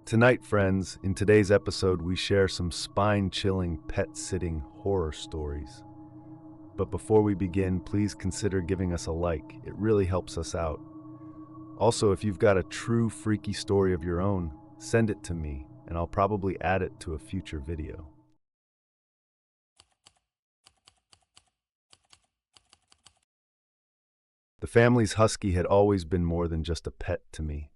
Tonight, friends, in today's episode, we share some spine-chilling, pet-sitting horror stories. But before we begin, please consider giving us a like. It really helps us out. Also, if you've got a true freaky story of your own, send it to me, and I'll probably add it to a future video. The family's husky had always been more than just a pet to me.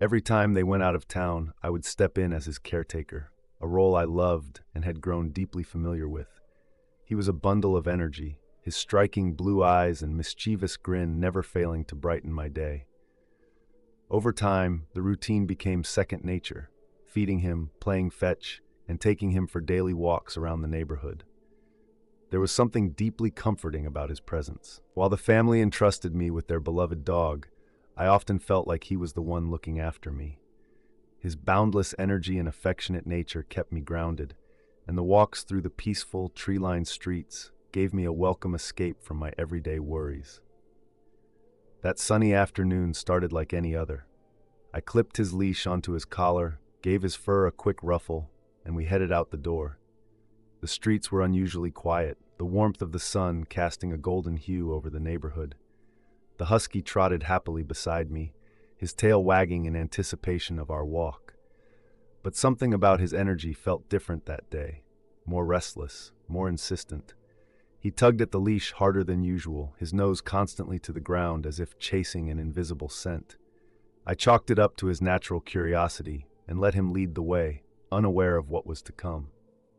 Every time they went out of town, I would step in as his caretaker, a role I loved and had grown deeply familiar with. He was a bundle of energy, his striking blue eyes and mischievous grin never failing to brighten my day. Over time, the routine became second nature, feeding him, playing fetch, and taking him for daily walks around the neighborhood. There was something deeply comforting about his presence. While the family entrusted me with their beloved dog, I often felt like he was the one looking after me. His boundless energy and affectionate nature kept me grounded, and the walks through the peaceful, tree-lined streets gave me a welcome escape from my everyday worries. That sunny afternoon started like any other. I clipped his leash onto his collar, gave his fur a quick ruffle, and we headed out the door. The streets were unusually quiet, the warmth of the sun casting a golden hue over the neighborhood. The husky trotted happily beside me, his tail wagging in anticipation of our walk. But something about his energy felt different that day, more restless, more insistent. He tugged at the leash harder than usual, his nose constantly to the ground as if chasing an invisible scent. I chalked it up to his natural curiosity and let him lead the way, unaware of what was to come.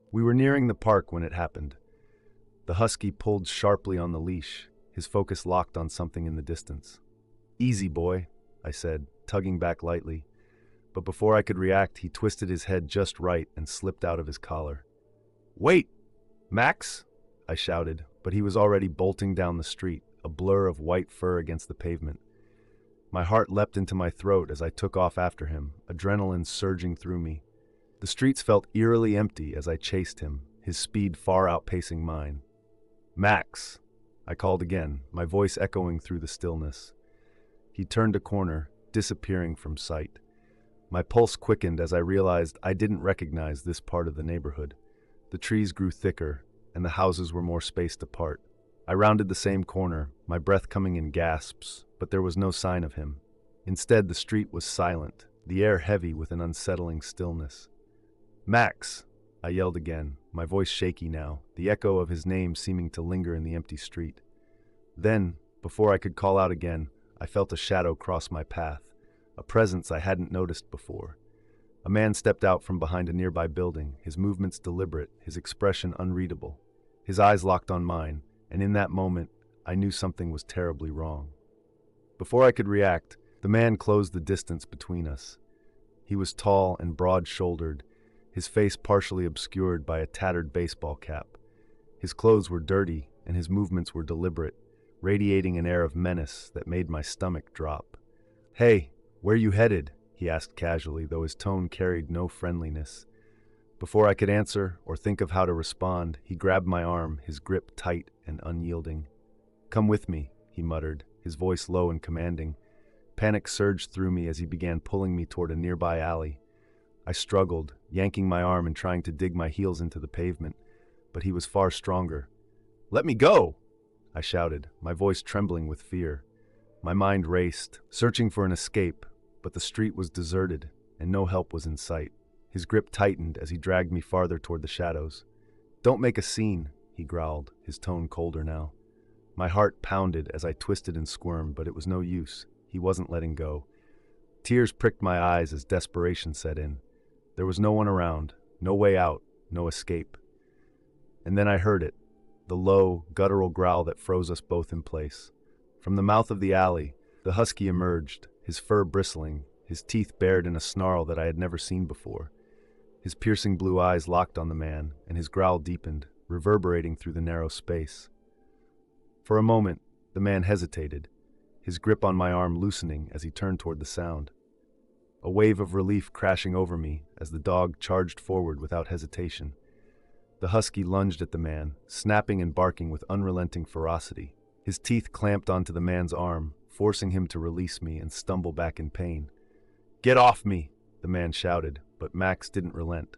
We were nearing the park when it happened. The husky pulled sharply on the leash, his focus locked on something in the distance. "Easy, boy," I said, tugging back lightly. But before I could react, he twisted his head just right and slipped out of his collar. "Wait! Max!" I shouted, but he was already bolting down the street, a blur of white fur against the pavement. My heart leapt into my throat as I took off after him, adrenaline surging through me. The streets felt eerily empty as I chased him, his speed far outpacing mine. "Max!" I called again, my voice echoing through the stillness. He turned a corner, disappearing from sight. My pulse quickened as I realized I didn't recognize this part of the neighborhood. The trees grew thicker, and the houses were more spaced apart. I rounded the same corner, my breath coming in gasps, but there was no sign of him. Instead, the street was silent, the air heavy with an unsettling stillness. "Max!" I yelled again, my voice shaky now, the echo of his name seeming to linger in the empty street. Then, before I could call out again, I felt a shadow cross my path, a presence I hadn't noticed before. A man stepped out from behind a nearby building, his movements deliberate, his expression unreadable. His eyes locked on mine, and in that moment, I knew something was terribly wrong. Before I could react, the man closed the distance between us. He was tall and broad-shouldered, his face partially obscured by a tattered baseball cap. His clothes were dirty, and his movements were deliberate, radiating an air of menace that made my stomach drop. "Hey, where you headed?" he asked casually, though his tone carried no friendliness. Before I could answer or think of how to respond, he grabbed my arm, his grip tight and unyielding. "Come with me," he muttered, his voice low and commanding. Panic surged through me as he began pulling me toward a nearby alley. I struggled, yanking my arm and trying to dig my heels into the pavement, but he was far stronger. "Let me go!" I shouted, my voice trembling with fear. My mind raced, searching for an escape, but the street was deserted, and no help was in sight. His grip tightened as he dragged me farther toward the shadows. "Don't make a scene," he growled, his tone colder now. My heart pounded as I twisted and squirmed, but it was no use. He wasn't letting go. Tears pricked my eyes as desperation set in. There was no one around, no way out, no escape. And then I heard it, the low, guttural growl that froze us both in place. From the mouth of the alley, the husky emerged, his fur bristling, his teeth bared in a snarl that I had never seen before. His piercing blue eyes locked on the man, and his growl deepened, reverberating through the narrow space. For a moment, the man hesitated, his grip on my arm loosening as he turned toward the sound. A wave of relief crashing over me as the dog charged forward without hesitation. The husky lunged at the man, snapping and barking with unrelenting ferocity. His teeth clamped onto the man's arm, forcing him to release me and stumble back in pain. "Get off me!" the man shouted, but Max didn't relent.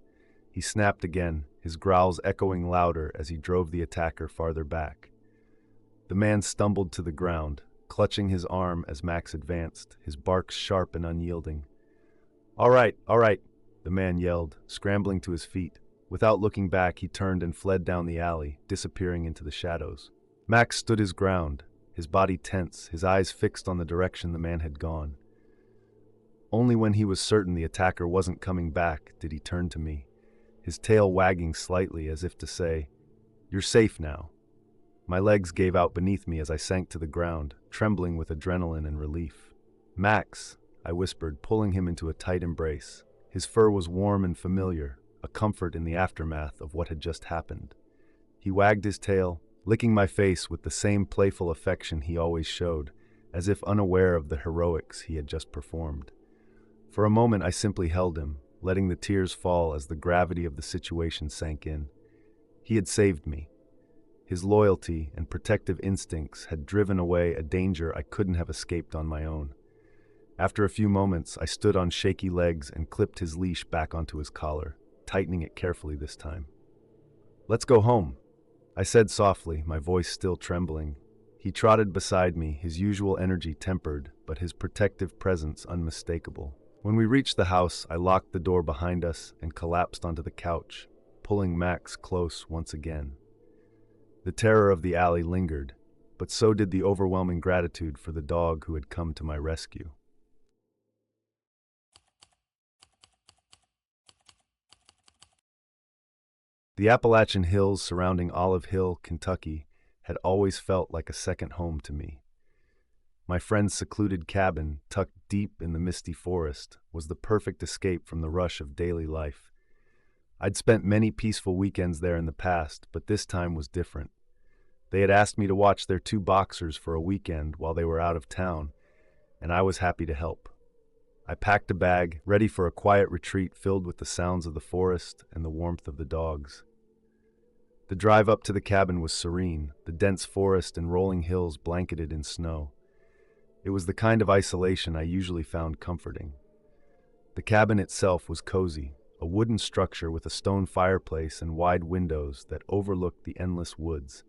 He snapped again, his growls echoing louder as he drove the attacker farther back. The man stumbled to the ground, clutching his arm as Max advanced, his barks sharp and unyielding. All right, the man yelled, scrambling to his feet. Without looking back, he turned and fled down the alley, disappearing into the shadows. Max stood his ground, his body tense, his eyes fixed on the direction the man had gone. Only when he was certain the attacker wasn't coming back did he turn to me, his tail wagging slightly as if to say, "You're safe now." My legs gave out beneath me as I sank to the ground, trembling with adrenaline and relief. "Max," I whispered, pulling him into a tight embrace. His fur was warm and familiar, a comfort in the aftermath of what had just happened. He wagged his tail, licking my face with the same playful affection he always showed, as if unaware of the heroics he had just performed. For a moment I simply held him, letting the tears fall as the gravity of the situation sank in. He had saved me. His loyalty and protective instincts had driven away a danger I couldn't have escaped on my own. After a few moments, I stood on shaky legs and clipped his leash back onto his collar, tightening it carefully this time. "Let's go home," I said softly, my voice still trembling. He trotted beside me, his usual energy tempered, but his protective presence unmistakable. When we reached the house, I locked the door behind us and collapsed onto the couch, pulling Max close once again. The terror of the alley lingered, but so did the overwhelming gratitude for the dog who had come to my rescue. The Appalachian hills surrounding Olive Hill, Kentucky, had always felt like a second home to me. My friend's secluded cabin, tucked deep in the misty forest, was the perfect escape from the rush of daily life. I'd spent many peaceful weekends there in the past, but this time was different. They had asked me to watch their 2 boxers for a weekend while they were out of town, and I was happy to help. I packed a bag, ready for a quiet retreat filled with the sounds of the forest and the warmth of the dogs. The drive up to the cabin was serene, the dense forest and rolling hills blanketed in snow. It was the kind of isolation I usually found comforting. The cabin itself was cozy, a wooden structure with a stone fireplace and wide windows that overlooked the endless woods.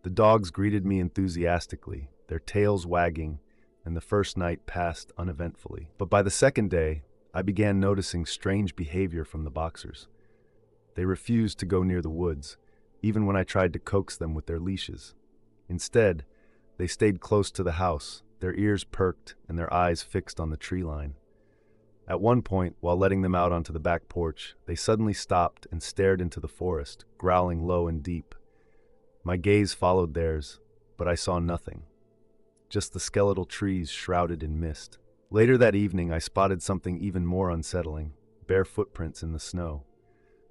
The dogs greeted me enthusiastically, their tails wagging, and the first night passed uneventfully. But by the second day, I began noticing strange behavior from the boxers. They refused to go near the woods, even when I tried to coax them with their leashes. Instead, they stayed close to the house, their ears perked and their eyes fixed on the tree line. At one point, while letting them out onto the back porch, they suddenly stopped and stared into the forest, growling low and deep. My gaze followed theirs, but I saw nothing. Just the skeletal trees shrouded in mist. Later that evening, I spotted something even more unsettling, bare footprints in the snow.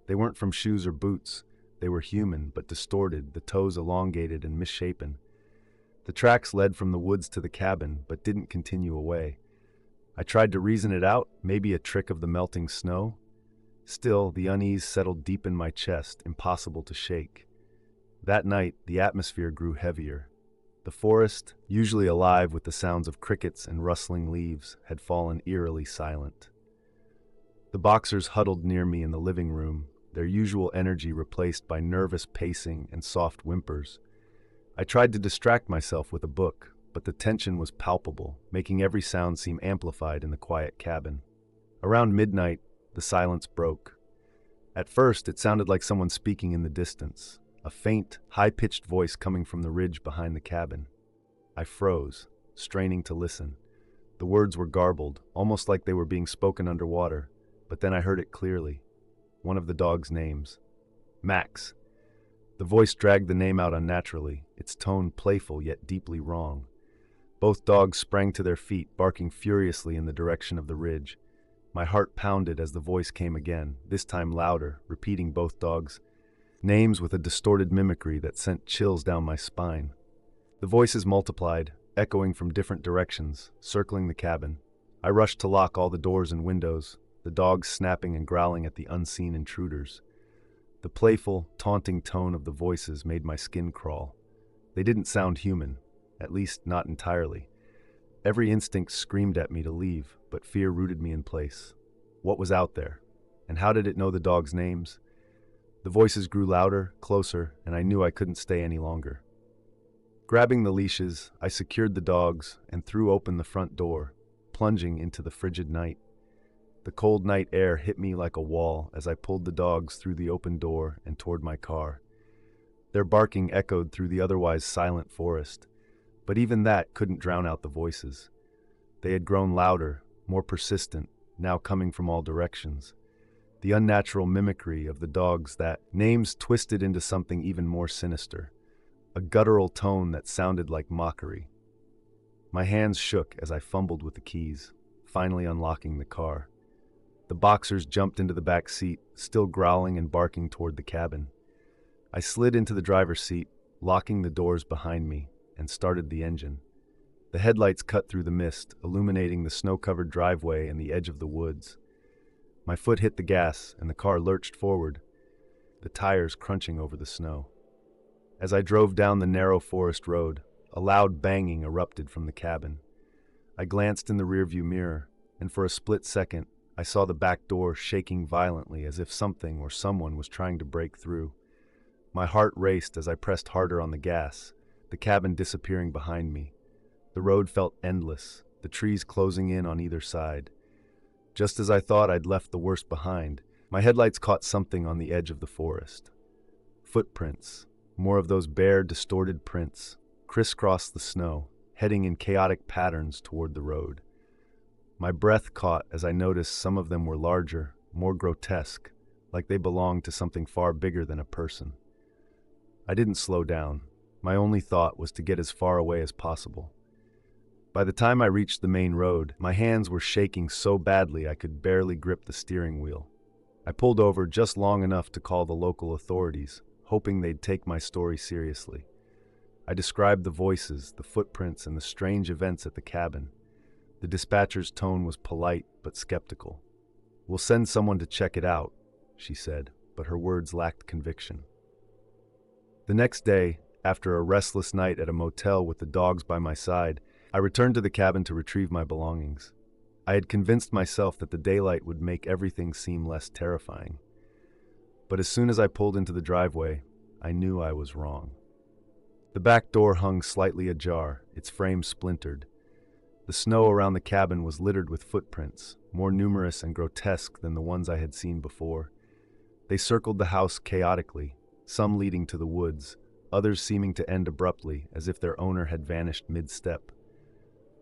They weren't from shoes or boots. They were human, but distorted, the toes elongated and misshapen. The tracks led from the woods to the cabin, but didn't continue away. I tried to reason it out, maybe a trick of the melting snow. Still, the unease settled deep in my chest, impossible to shake. That night, the atmosphere grew heavier. The forest, usually alive with the sounds of crickets and rustling leaves, had fallen eerily silent. The boxers huddled near me in the living room, their usual energy replaced by nervous pacing and soft whimpers. I tried to distract myself with a book, but the tension was palpable, making every sound seem amplified in the quiet cabin. Around midnight, the silence broke. At first, it sounded like someone speaking in the distance, a faint, high-pitched voice coming from the ridge behind the cabin. I froze, straining to listen. The words were garbled, almost like they were being spoken underwater, but then I heard it clearly. One of the dogs' names. Max. The voice dragged the name out unnaturally, its tone playful yet deeply wrong. Both dogs sprang to their feet, barking furiously in the direction of the ridge. My heart pounded as the voice came again, this time louder, repeating both dogs' names with a distorted mimicry that sent chills down my spine. The voices multiplied, echoing from different directions, circling the cabin. I rushed to lock all the doors and windows, the dogs snapping and growling at the unseen intruders. The playful, taunting tone of the voices made my skin crawl. They didn't sound human, at least not entirely. Every instinct screamed at me to leave, but fear rooted me in place. What was out there? And how did it know the dogs' names? The voices grew louder, closer, and I knew I couldn't stay any longer. Grabbing the leashes, I secured the dogs and threw open the front door, plunging into the frigid night. The cold night air hit me like a wall as I pulled the dogs through the open door and toward my car. Their barking echoed through the otherwise silent forest, but even that couldn't drown out the voices. They had grown louder, more persistent, now coming from all directions. The unnatural mimicry of the dogs, that names twisted into something even more sinister, a guttural tone that sounded like mockery. My hands shook as I fumbled with the keys, finally unlocking the car. The boxers jumped into the back seat, still growling and barking toward the cabin. I slid into the driver's seat, locking the doors behind me, and started the engine. The headlights cut through the mist, illuminating the snow-covered driveway and the edge of the woods. My foot hit the gas, and the car lurched forward, the tires crunching over the snow. As I drove down the narrow forest road, a loud banging erupted from the cabin. I glanced in the rearview mirror, and for a split second, I saw the back door shaking violently as if something or someone was trying to break through. My heart raced as I pressed harder on the gas, the cabin disappearing behind me. The road felt endless, the trees closing in on either side. Just as I thought I'd left the worst behind, my headlights caught something on the edge of the forest. Footprints, more of those bare, distorted prints, crisscrossed the snow, heading in chaotic patterns toward the road. My breath caught as I noticed some of them were larger, more grotesque, like they belonged to something far bigger than a person. I didn't slow down. My only thought was to get as far away as possible. By the time I reached the main road, my hands were shaking so badly I could barely grip the steering wheel. I pulled over just long enough to call the local authorities, hoping they'd take my story seriously. I described the voices, the footprints, and the strange events at the cabin. The dispatcher's tone was polite but skeptical. "We'll send someone to check it out," she said, but her words lacked conviction. The next day, after a restless night at a motel with the dogs by my side, I returned to the cabin to retrieve my belongings. I had convinced myself that the daylight would make everything seem less terrifying. But as soon as I pulled into the driveway, I knew I was wrong. The back door hung slightly ajar, its frame splintered. The snow around the cabin was littered with footprints, more numerous and grotesque than the ones I had seen before. They circled the house chaotically, some leading to the woods, others seeming to end abruptly, as if their owner had vanished mid-step.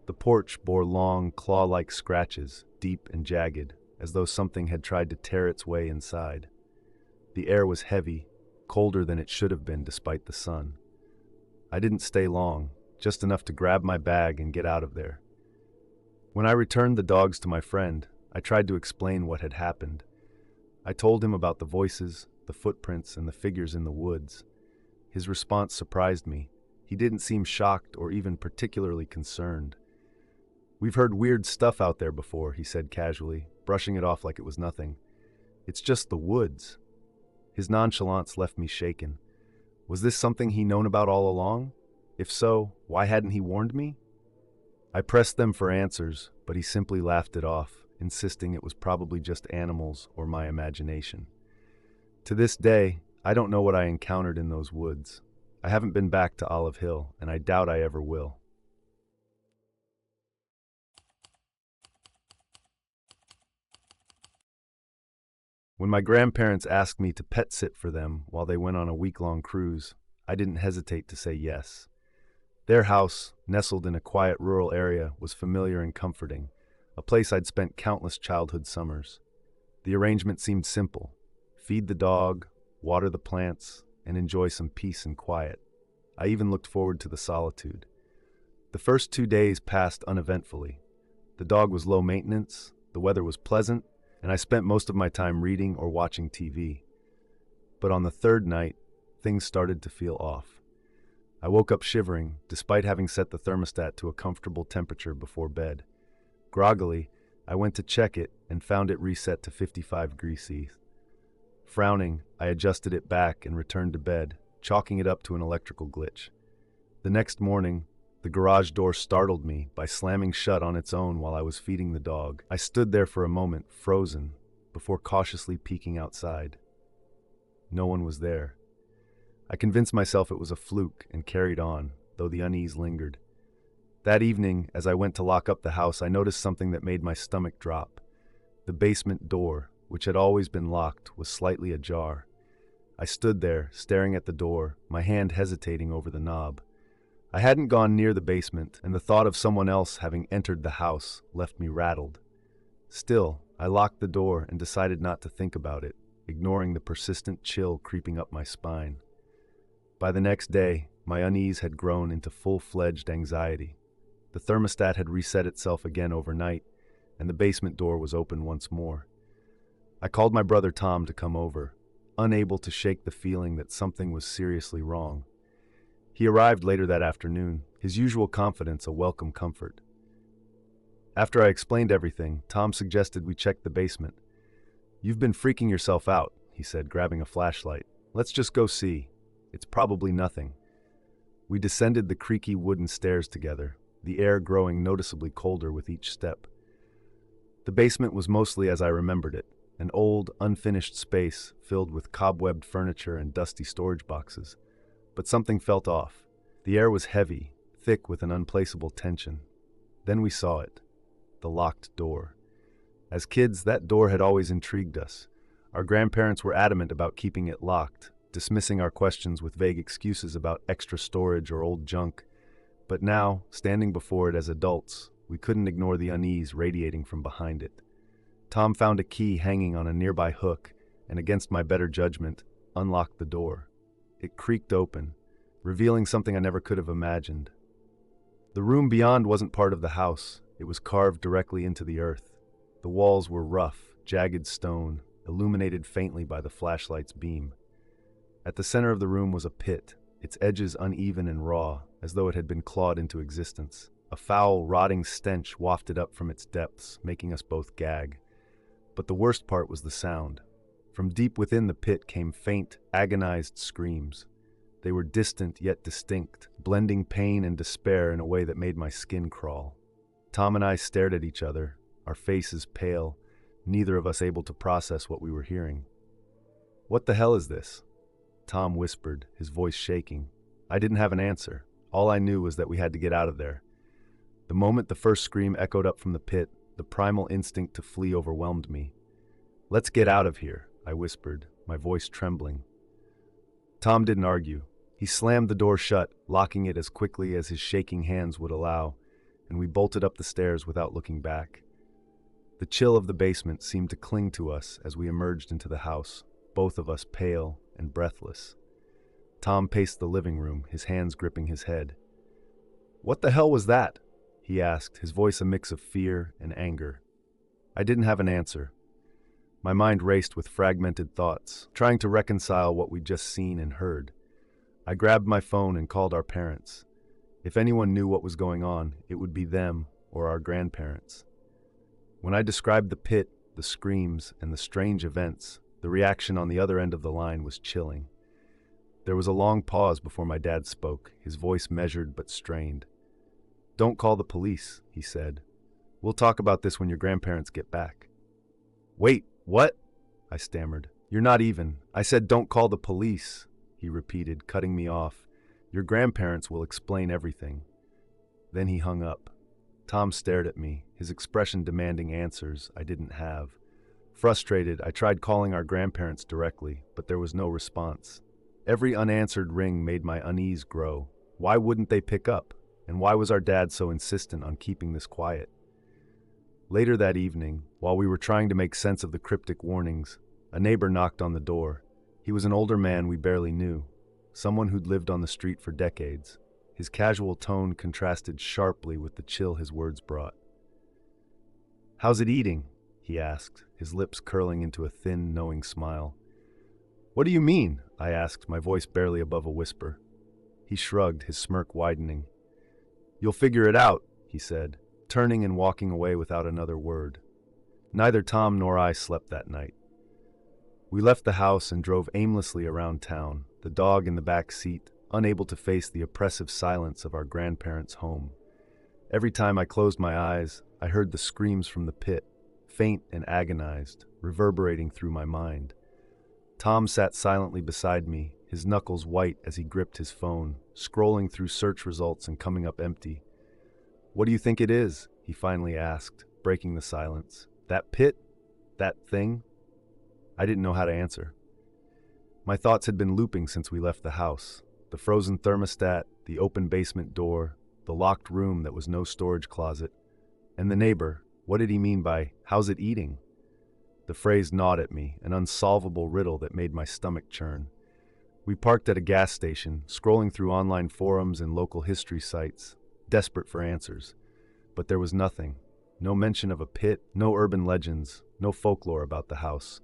The porch bore long, claw-like scratches, deep and jagged, as though something had tried to tear its way inside. The air was heavy, colder than it should have been despite the sun. I didn't stay long, just enough to grab my bag and get out of there. When I returned the dogs to my friend, I tried to explain what had happened. I told him about the voices, the footprints, and the figures in the woods. His response surprised me. He didn't seem shocked or even particularly concerned. "We've heard weird stuff out there before," he said casually, brushing it off like it was nothing. "It's just the woods." His nonchalance left me shaken. Was this something he'd known about all along? If so, why hadn't he warned me? I pressed them for answers, but he simply laughed it off, insisting it was probably just animals or my imagination. To this day, I don't know what I encountered in those woods. I haven't been back to Olive Hill, and I doubt I ever will. When my grandparents asked me to pet sit for them while they went on a week-long cruise, I didn't hesitate to say yes. Their house, nestled in a quiet rural area, was familiar and comforting, a place I'd spent countless childhood summers. The arrangement seemed simple: feed the dog, water the plants, and enjoy some peace and quiet. I even looked forward to the solitude. The first 2 days passed uneventfully. The dog was low maintenance, the weather was pleasant, and I spent most of my time reading or watching TV. But on the third night, things started to feel off. I woke up shivering, despite having set the thermostat to a comfortable temperature before bed. Groggily, I went to check it and found it reset to 55 degrees C. Frowning, I adjusted it back and returned to bed, chalking it up to an electrical glitch. The next morning, The garage door startled me by slamming shut on its own while I was feeding the dog. I stood there for a moment, frozen, before cautiously peeking outside. No one was there. I convinced myself it was a fluke and carried on, though the unease lingered. That evening, as I went to lock up the house, I noticed something that made my stomach drop. The basement door, which had always been locked, was slightly ajar. I stood there, staring at the door, my hand hesitating over the knob. I hadn't gone near the basement, and the thought of someone else having entered the house left me rattled. Still, I locked the door and decided not to think about it, ignoring the persistent chill creeping up my spine. By the next day, my unease had grown into full-fledged anxiety. The thermostat had reset itself again overnight, and the basement door was open once more. I called my brother Tom to come over, unable to shake the feeling that something was seriously wrong. He arrived later that afternoon, his usual confidence a welcome comfort. After I explained everything, Tom suggested we check the basement. "You've been freaking yourself out," he said, grabbing a flashlight. "Let's just go see. It's probably nothing." We descended the creaky wooden stairs together, the air growing noticeably colder with each step. The basement was mostly as I remembered it, an old, unfinished space filled with cobwebbed furniture and dusty storage boxes. But something felt off. The air was heavy, thick with an unplaceable tension. Then we saw it, the locked door. As kids, that door had always intrigued us. Our grandparents were adamant about keeping it locked, dismissing our questions with vague excuses about extra storage or old junk. But now, standing before it as adults, we couldn't ignore the unease radiating from behind it. Tom found a key hanging on a nearby hook and, against my better judgment, unlocked the door. It creaked open, revealing something I never could have imagined. The room beyond wasn't part of the house. It was carved directly into the earth. The walls were rough, jagged stone, illuminated faintly by the flashlight's beam. At the center of the room was a pit, its edges uneven and raw, as though it had been clawed into existence. A foul, rotting stench wafted up from its depths, making us both gag. But the worst part was the sound. From deep within the pit came faint, agonized screams. They were distant yet distinct, blending pain and despair in a way that made my skin crawl. Tom and I stared at each other, our faces pale, neither of us able to process what we were hearing. "What the hell is this?" Tom whispered, his voice shaking. I didn't have an answer. All I knew was that we had to get out of there. The moment the first scream echoed up from the pit, the primal instinct to flee overwhelmed me. "Let's get out of here," I whispered, my voice trembling. Tom didn't argue. He slammed the door shut, locking it as quickly as his shaking hands would allow, and we bolted up the stairs without looking back. The chill of the basement seemed to cling to us as we emerged into the house, both of us pale and breathless. Tom paced the living room, his hands gripping his head. "What the hell was that?" he asked, his voice a mix of fear and anger. I didn't have an answer. My mind raced with fragmented thoughts, trying to reconcile what we'd just seen and heard. I grabbed my phone and called our parents. If anyone knew what was going on, it would be them or our grandparents. When I described the pit, the screams, and the strange events, the reaction on the other end of the line was chilling. There was a long pause before my dad spoke, his voice measured but strained. "Don't call the police," he said. "We'll talk about this when your grandparents get back." "Wait, what?" I stammered. "You're not even." "I said don't call the police," he repeated, cutting me off. "Your grandparents will explain everything." Then he hung up. Tom stared at me, his expression demanding answers I didn't have. Frustrated, I tried calling our grandparents directly, but there was no response. Every unanswered ring made my unease grow. Why wouldn't they pick up? And why was our dad so insistent on keeping this quiet? Later that evening, while we were trying to make sense of the cryptic warnings, a neighbor knocked on the door. He was an older man we barely knew, someone who'd lived on the street for decades. His casual tone contrasted sharply with the chill his words brought. "How's it eating?" he asked, his lips curling into a thin, knowing smile. "What do you mean?" I asked, my voice barely above a whisper. He shrugged, his smirk widening. "You'll figure it out," he said, turning and walking away without another word. Neither Tom nor I slept that night. We left the house and drove aimlessly around town, the dog in the back seat, unable to face the oppressive silence of our grandparents' home. Every time I closed my eyes, I heard the screams from the pit, faint and agonized, reverberating through my mind. Tom sat silently beside me, his knuckles white as he gripped his phone, scrolling through search results and coming up empty. "What do you think it is?" he finally asked, breaking the silence. "That pit? That thing?" I didn't know how to answer. My thoughts had been looping since we left the house. The frozen thermostat, the open basement door, the locked room that was no storage closet. And the neighbor, what did he mean by, "How's it eating?" The phrase gnawed at me, an unsolvable riddle that made my stomach churn. We parked at a gas station, scrolling through online forums and local history sites, desperate for answers. But there was nothing. No mention of a pit, no urban legends, no folklore about the house.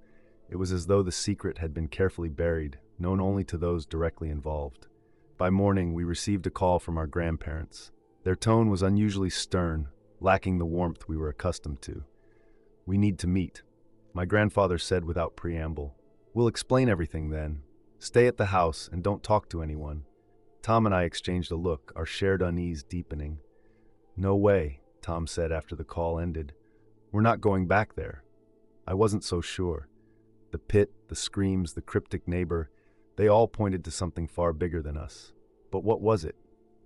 It was as though the secret had been carefully buried, known only to those directly involved. By morning, we received a call from our grandparents. Their tone was unusually stern, lacking the warmth we were accustomed to. "We need to meet," my grandfather said without preamble. "We'll explain everything then. Stay at the house and don't talk to anyone." Tom and I exchanged a look, our shared unease deepening. "No way," Tom said after the call ended. "We're not going back there." I wasn't so sure. The pit, the screams, the cryptic neighbor, they all pointed to something far bigger than us. But what was it?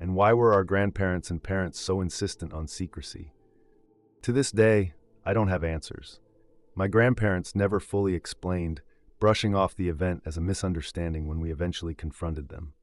And why were our grandparents and parents so insistent on secrecy? To this day, I don't have answers. My grandparents never fully explained, brushing off the event as a misunderstanding when we eventually confronted them.